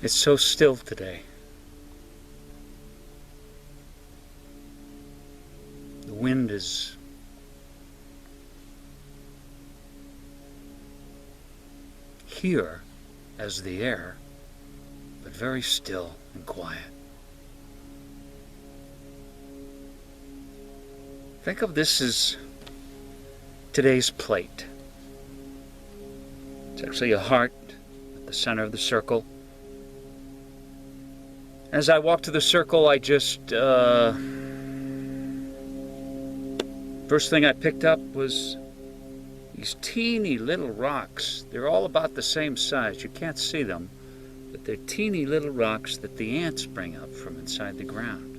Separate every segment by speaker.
Speaker 1: It's so still today. The wind is here as the air, but very still and quiet. Think of this as today's plate. It's actually a heart at the center of the circle. As I walk to the circle, I just, first thing I picked up was these teeny little rocks. They're all about the same size. You can't see them, but they're teeny little rocks that the ants bring up from inside the ground.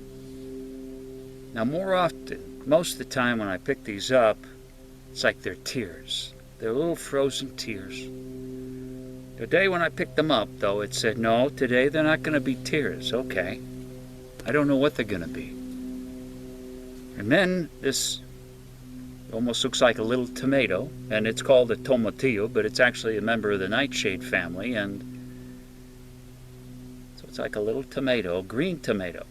Speaker 1: Now, most of the time when I pick these up, it's like they're tears. They're little frozen tears. The day when I picked them up, though, it said, no, today they're not going to be tears. Okay. I don't know what they're going to be. And then this almost looks like a little tomato, and it's called a tomatillo, but it's actually a member of the nightshade family, and so it's like a little tomato, green tomato.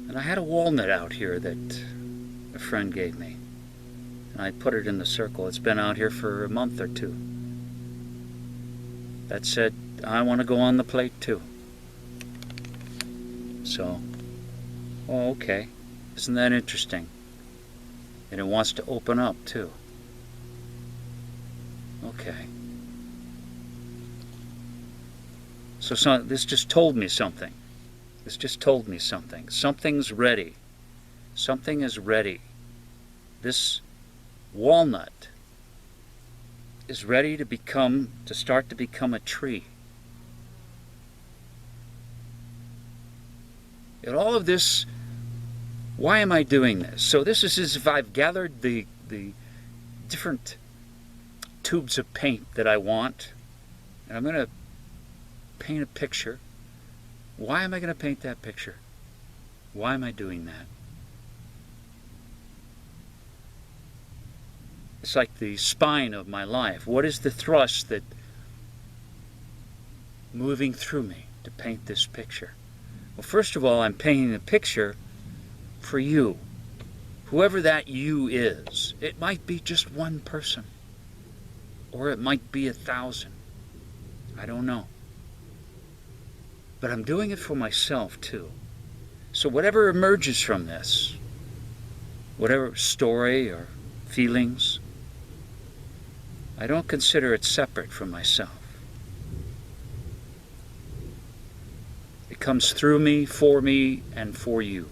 Speaker 1: And I had a walnut out here that a friend gave me, and I put it in the circle. It's been out here for a month or two. That said, I want to go on the plate too. So, oh, okay. Isn't that interesting? And it wants to open up too. Okay. So this just told me something. This just told me something. Something's ready. Something is ready. This walnut is ready to start to become a tree. And all of this, why am I doing this? So this is as if I've gathered the different tubes of paint that I want, and I'm going to paint a picture. Why am I going to paint that picture? Why am I doing that? It's like the spine of my life. What is the thrust that moving through me to paint this picture? Well, first of all, I'm painting a picture for you. Whoever that you is. It might be just one person. Or it might be 1,000. I don't know. But I'm doing it for myself too. So whatever emerges from this, whatever story or feelings, I don't consider it separate from myself. It comes through me, and for you.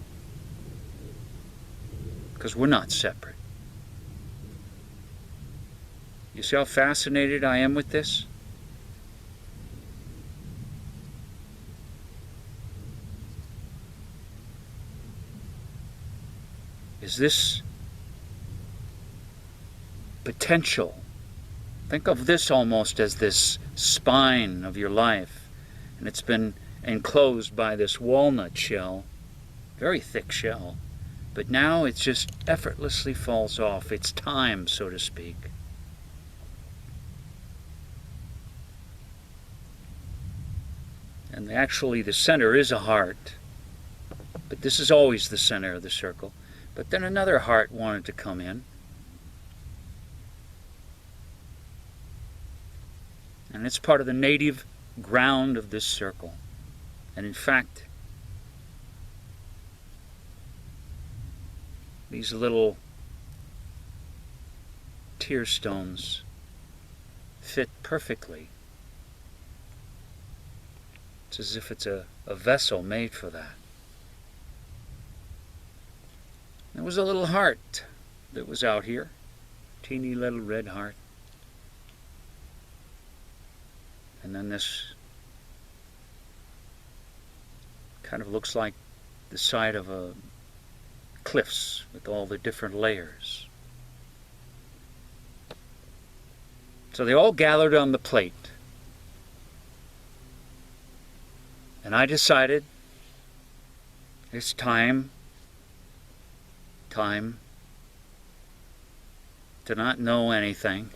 Speaker 1: Because we're not separate. You see how fascinated I am with this? Is this potential? Think of this almost as this spine of your life, and it's been enclosed by this walnut shell, very thick shell, but now it just effortlessly falls off. It's time, so to speak. And actually the center is a heart, but this is always the center of the circle. But then another heart wanted to come in. And it's part of the native ground of this circle. And in fact, these little tear stones fit perfectly. It's as if it's a vessel made for that. There was a little heart that was out here, teeny little red heart. And then this kind of looks like the side of a cliffs with all the different layers. So they all gathered on the plate. And I decided it's time to not know anything,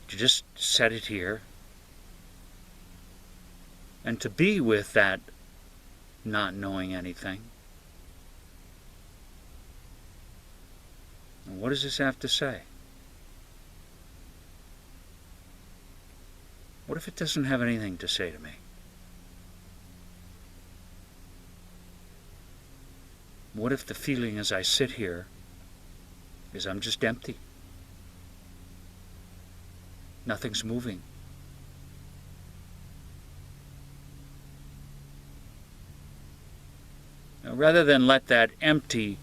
Speaker 1: to just set it here, and to be with that not knowing anything. And what does this have to say? What if it doesn't have anything to say to me? What if the feeling as I sit here is I'm just empty? Nothing's moving. Now, rather than let that empty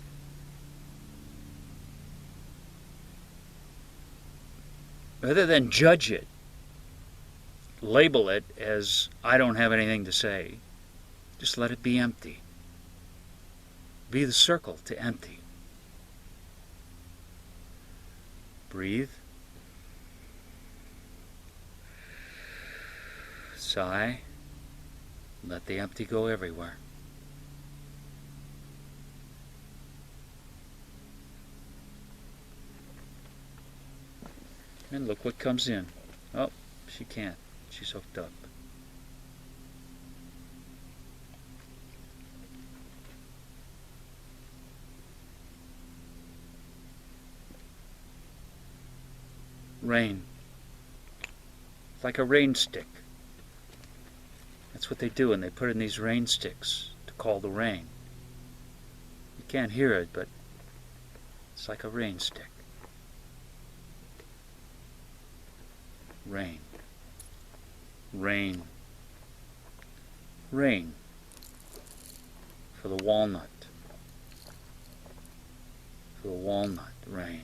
Speaker 1: rather than judge it, label it as I don't have anything to say, just let it be empty. Be the circle to empty. Breathe. Sigh. Let the empty go everywhere. And look what comes in. Oh, she can't. She's hooked up. Rain. It's like a rain stick. That's what they do, and they put in these rain sticks to call the rain. You can't hear it, but it's like a rain stick. Rain. Rain. Rain. For the walnut. For the walnut, rain.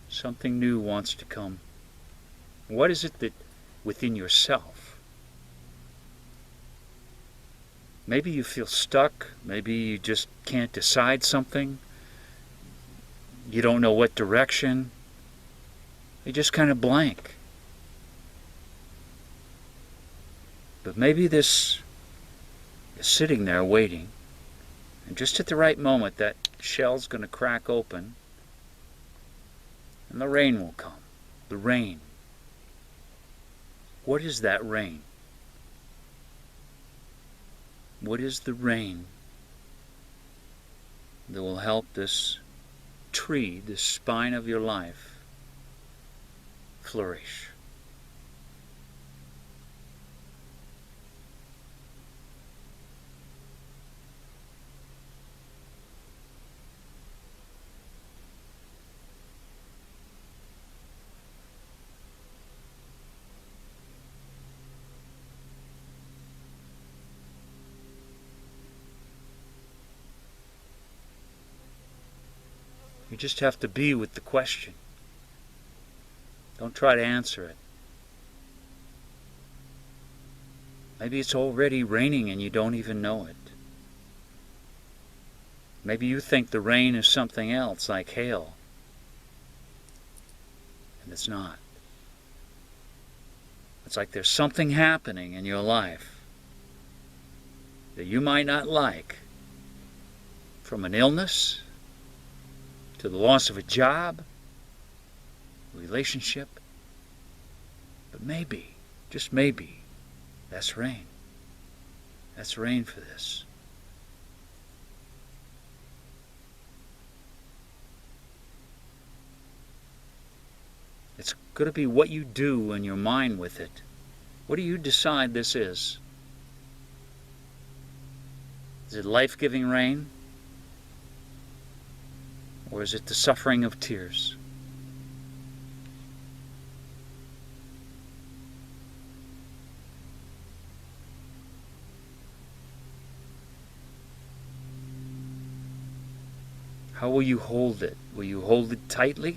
Speaker 1: Something new wants to come. What is it that within yourself? Maybe you feel stuck. Maybe you just can't decide something. You don't know what direction. You're just kind of blank. But maybe this is sitting there waiting, and just at the right moment that shell's going to crack open, and the rain will come. The rain. What is that rain? What is the rain that will help this tree, this spine of your life, flourish? You just have to be with the question. Don't try to answer it. Maybe it's already raining and you don't even know it. Maybe you think the rain is something else, like hail. And it's not. It's like there's something happening in your life that you might not like, from an illness to the loss of a job, relationship. But maybe, just maybe, that's rain. That's rain for this. It's going to be what you do in your mind with it. What do you decide this is? Is it life-giving rain? Or is it the suffering of tears? How will you hold it? Will you hold it tightly?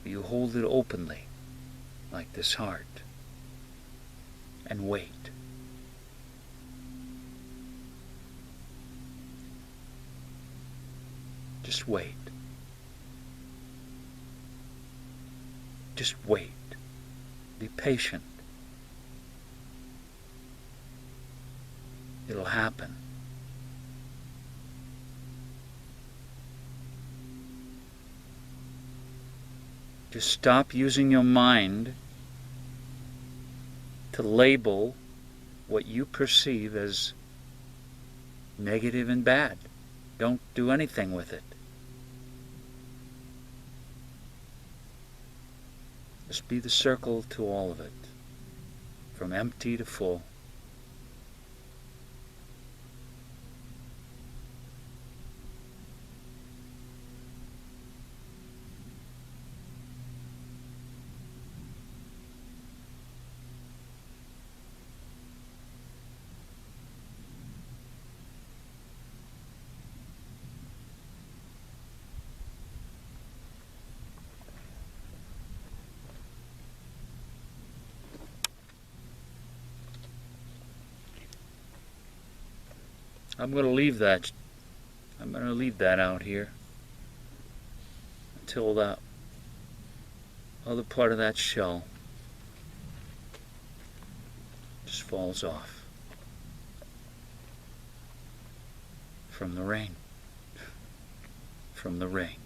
Speaker 1: Will you hold it openly, like this heart, and wait? Just wait. Just wait. Be patient. It'll happen. Just stop using your mind to label what you perceive as negative and bad. Don't do anything with it. Just be the circle to all of it, from empty to full. I'm going to leave that out here until that other part of that shell just falls off from the rain. From the rain.